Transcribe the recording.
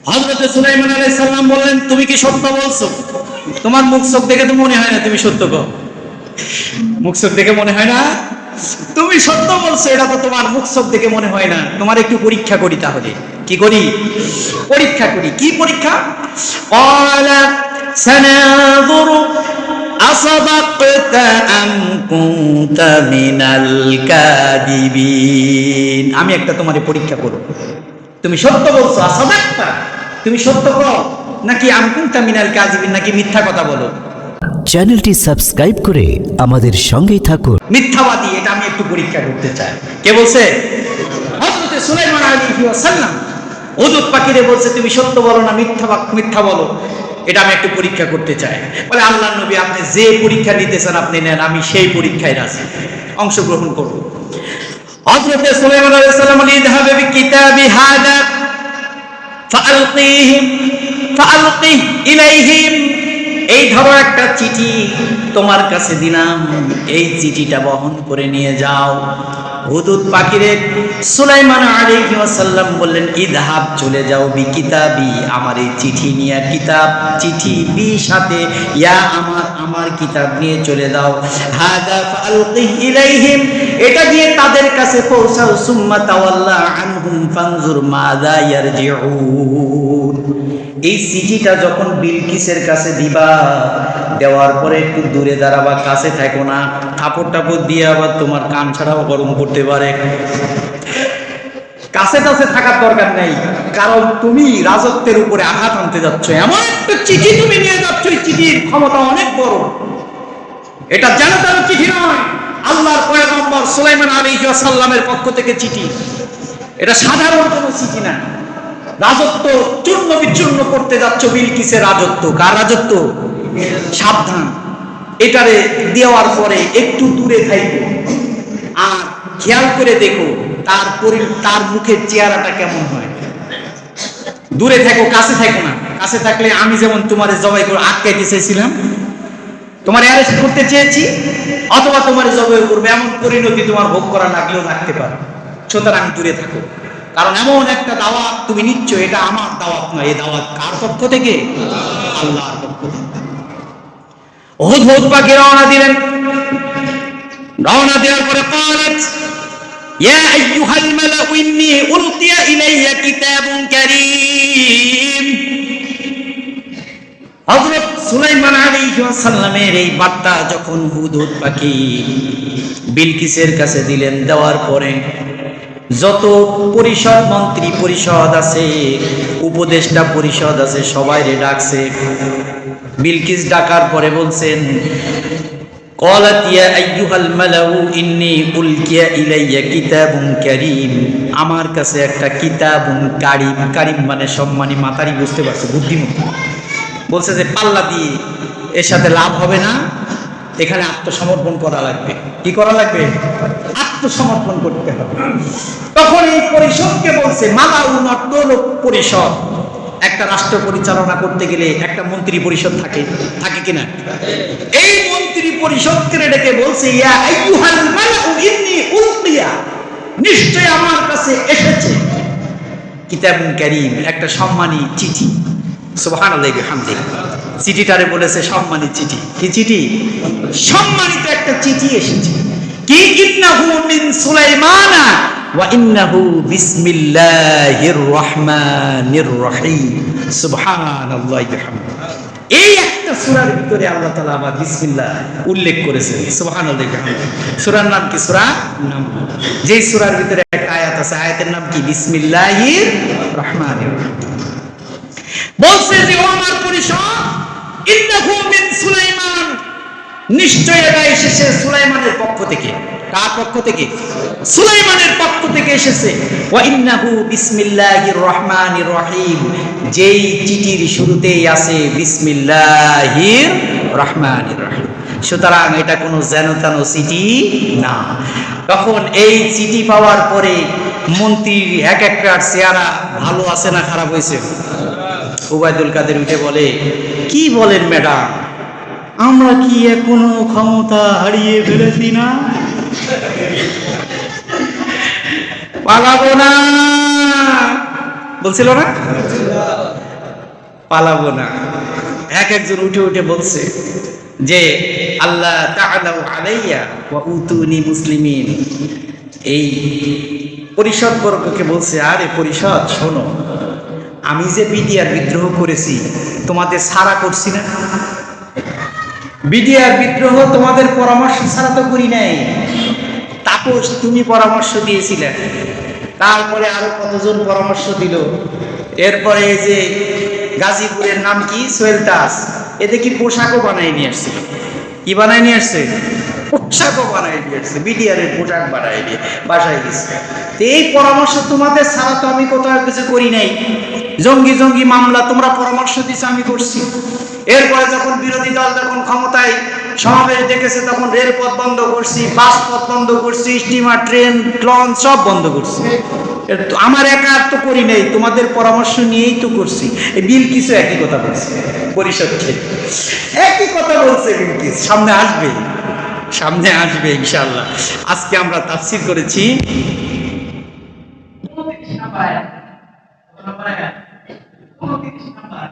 হযরত সুলাইমান আলাইহিস সালাম বললেন, তুমি কি সত্য বলছো? তোমার মুখ চোখ দেখে তো মনে হয় না তুমি সত্য কও। মুখ চোখ দেখে মনে হয় না তুমি সত্য বলছো, এটা তো তোমার মুখ চোখ দেখে মনে হয় না। তোমার একটু পরীক্ষা করি, তাহলে কি করি? পরীক্ষা করি। কি পরীক্ষা? ক্বালা সানাযুরু আসাদাকতা আম কুনতা মিনাল কাযিবিন। আমি একটা তোমারে পরীক্ষা করব, তুমি সত্য বলছো, আসাদাকতা তুমি সত্য বলো নাকি আম কুনতা মিনাল কাযিবিন, নাকি মিথ্যা কথা বলো। চ্যানেলটি সাবস্ক্রাইব করে আমাদের সঙ্গেই থাকুন। মিথ্যাবাদী, এটা আমি একটু পরীক্ষা করতে চাই। কে বলছে? হযরত সুলাইমান আলাইহিস সালাম হুদুদ পাখিরে বলছে, তুমি সত্য বলো না মিথ্যা বলো, এটা আমি একটু পরীক্ষা করতে চাই। বলে, আল্লাহর নবী, আপনি যে পরীক্ষা নিতে চান আপনি নেন, আমি সেই পরীক্ষায় রাজি, অংশগ্রহণ করব। হযরত সুলাইমান আলাইহিস সালাম বলেন, ইযহাবু বিকিতাবি হাদা ফাআলকি ইলাইহিম। এই ধরো একটা চিঠি তোমার কাছে দিলাম, এই চিঠিটা বহন করে নিয়ে যাও। হুদুদ পাখিরে সুলাইমান আলাইহিস সালাম বললেন, ইযহাব চলে যাও, বিকিতাবি আমার এই চিঠি নিয়ে, কিতাব চিঠি বি সাথে ইয়া আমার কিতাব নিয়ে চলে দাও। হাদা ফাআলকি ইলাইহিম, এটা দিয়ে তাদের কাছে পৌঁছাও। সুম্মা তাওয়াল্লা আনহুম ফানজুর মাযা ইয়ারজিউন। এই চিঠিটা যখন বিলকিসের কাছে দিবা, দেওয়ার পরে একটু দূরে দাঁড়াবা, কাছে থাকো না। কাপড় টাপড় দিয়ে আবার তোমার কান ছাড়াও গরম করতে পারে। কাছে কাছে থাকার দরকার নেই, কারণ তুমি রাজত্বের উপরে আঘাত আনতে যাচ্ছ। এমন একটা চিঠি তুমি নিয়ে যাচ্ছ, এই চিঠির ক্ষমতা অনেক বড়। এটা জানো তার চিঠি নয়, আল্লাহর পয়গম্বর সুলাইমান আলাইহিস সালামের পক্ষ থেকে চিঠি। এটা সাধারণ কোনো চিঠি না। রাজত্ব চূর্ণ বিচূর্ণ করতে যাচ্ছ, বিলকিসের রাজত্ব। কার রাজত্ব? সাবধান। এটারে দেওয়ার পরে একটু দূরে থাকো আর খেয়াল করে দেখো তার মুখের চেহারাটা কেমন হয়। দূরে থাকো, কাছে থাকো না। কাছে থাকলে আমি যেমন তোমারে জবাই করে আটকাইতে চেয়েছিলাম, তোমার অ্যারেস্ট করতে চেয়েছি, অথবা তোমার জবাই করবে, এমন পরিণতি তোমার ভোগ করা লাগলেও লাগতে পারে। সুতরাং দূরে থাকো, কারণ এমন একটা দাওয়াত তুমি নিচ্ছ, এটা আমার দাওয়াত নয়। এই দাওয়াত কার পক্ষ থেকে? আল্লাহর পক্ষ থেকে। হুদহুদ পাখি রওনা দিলেন। রওনা দেওয়ার পরে ক্বালাত ইয়া আইয়ুহাল মালাউ ইন্নী উলকিয়া ইলাইয়া কিতাবুন কারীম। হযরত সুলাইমান আলাইহিস সালামের এই বার্তা যখন হুদহুদ পাখি বিলকিসের কাছে দিলেন, দেওয়ার পরে যত পরিষদ, মন্ত্রী পরিষদ আছে, উপদেষ্টা পরিষদ আছে, সবাইরে ডাকছে। বিলকিস ডাকার পরে বলছেন, ক্বালাত ইয়া আইয়ুহাল মালাউ ইন্নী উলকিয়া ইলাইয়া কিতাবুন কারীম। আমার কাছে একটা কিতাবুন কারীম, কারীম মানে সম্মানী, মাতারি, বুঝতে পারছো, বুদ্ধিমতী। বলছে যে পাল্লা দিয়ে এর সাথে লাভ হবে না, এখানে আত্মসমর্পণ করা লাগবে। কি করা লাগবে? আত্মসমর্পণ করতে হবে। তখন এই পরিষদকে বলছে, মালাউন অর্থ হলো পরিষদ। একটা রাষ্ট্র পরিচালনা করতে গেলে একটা মন্ত্রী পরিষদ থাকে কিনা? এই মন্ত্রী পরিষদকে ডেকে বলছে, ইয়া আইয়ুহাল মালাউ ইন্নী উলকিয়া, নিশ্চয় আমার কাছে এসেছে কিতাবুন কারীম, একটা সম্মানী চিঠি। সুবহানাল্লাহি ওয়া বিহামদিহি। চিঠিটারে বলেছে সম্মানী চিঠি। কি চিঠি? সম্মানিত একটা চিঠি এসেছে। কি? ইন্নাহু মিন সুলাইমানা ওয়া ইন্নাহু বিসমিল্লাহির রহমানির রহিম। সুবহানাল্লাহি ওয়া বিহামদিহি। এই একটা সূরার ভিতরে আল্লাহ তাআলা আবার বিসমিল্লাহ উল্লেখ করেছেন। সুবহানাল্লাহি ওয়া বিহামদিহি। সূরার নাম কি? সূরা নাম, যেই সূরার ভিতরে একটা আয়াত আছে, আয়াতের নাম কি? বিসমিল্লাহির রহমানির রহিম। বলছে যে ও আমার পরিষদ, ইন্নাহু মিন সুলাইমান, নিশ্চয় এটা এসেছে সুলাইমানের পক্ষ থেকে। কার পক্ষ থেকে? সুলাইমানের পক্ষ থেকে এসেছে। ওয়া ইন্নাহু বিসমিল্লাহির রহমানির রহিম, যেই চিঠির শুরুতেই আছে বিসমিল্লাহির রহমানির রহিম। সুতরাং এটা কোনো যেন-তেন চিঠি না। তখন এই চিঠি পাওয়ার পরে মন্ত্রীর এক একটার চেহারা ভালো আছে না খারাপ হয়েছে? ওবায়দুল কাদের উঠে বলে, কি বলেন ম্যাডাম, আমরা কি এখনো ক্ষমতা হারিয়ে ফেলেছি না? পালাবো না বলছিল না? পালাবো না। একজন উঠে উঠে বলছে যে আল্লাহ তাআলাউ আলাইয়া ওয়া উতুনি মুসলিমিন। এই পরিষদ বর্গকে বলছে, আরে পরিষদ শোনো, আমি যে বিডিআর বিদ্রোহ করেছি তোমাদের সারা করছি না? বিডিআর বিদ্রোহ তোমাদের পরামর্শ ছাড়া তো করি নাই। তাপস তুমি পরামর্শ দিয়েছিলে, তারপরে আরো কতজন পরামর্শ দিল। এরপরে এই যে গাজীপুরের নাম কি, সোহেল দাস, এতে কি পোশাকও বানাই নিয়ে আসছিল। কি বানাই নিয়ে আসছে? পোশাকও বানাই নিয়ে আসছে, বিডিআর এর পোশাক বানাই নিয়ে বাসায় গেছে। তো এই পরামর্শ তোমাদের ছাড়া তো আমি কোথাও কিছু করি নাই। জঙ্গি জঙ্গি মামলা তোমরা পরামর্শ দিছো, আমি করছি। এরপরে যখন বিরোধী দল যখন ক্ষমতায় সমাবেশ দেখেছে, তখন রেলপথ বন্ধ করছি, বাস পথ বন্ধ করছি, স্টিমার, ট্রেন, লঞ্চ সব বন্ধ করছি। আমার একা তো করি নাই, তোমাদের পরামর্শ নিয়েই তো করছি। এই বিলকিসও একই কথা বলছে, পরিষদ থেকে একই কথা বলছে বিলকিস। সামনে আসবে, সামনে আসবে ইনশাআল্লাহ। আজকে আমরা তাফসীর করেছি 29 নাম্বার